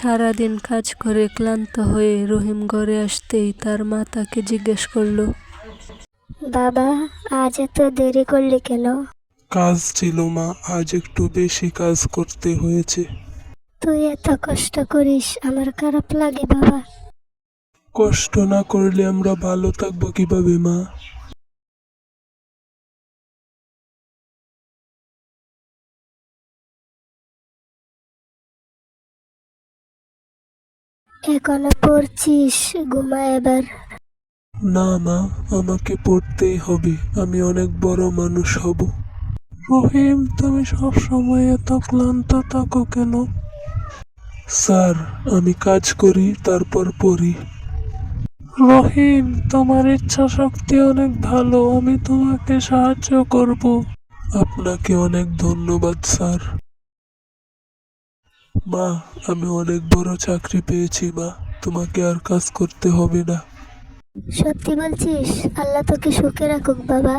সারাদিন কাজ করে ক্লান্ত হয়ে রহিম ঘরে আসতেই তার মা তাকে জিজ্ঞেস করলো, বাবা, আজ এত দেরি করলি কেন? কাজ ছিল মা, আজ একটু বেশি কাজ করতে হয়েছে। তুই এত কষ্ট করিস, আমার খারাপ লাগে বাবা। কষ্ট না করলে আমরা ভালো থাকবো কিভাবে মা? এখনো পড়ছিস? ঘুমা এবার। না মা, আমাকে পড়তেই হবে, আমি অনেক বড় মানুষ হব। রহিম, তুমি সব সময় এত ক্লান্ত থাকো কেন? স্যার, আমি কাজ করি তারপর পড়ি। রহিম, তোমার ইচ্ছা শক্তি অনেক ভালো, আমি তোমাকে সাহায্য করব। আপনাকে অনেক ধন্যবাদ স্যার। মা, আমি অনেক বড় চাকরি পেয়েছি মা, তোমাকে আর কাজ করতে হবে না। সত্যি বলছিস? আল্লাহ তোকে সুখে রাখুক বাবা।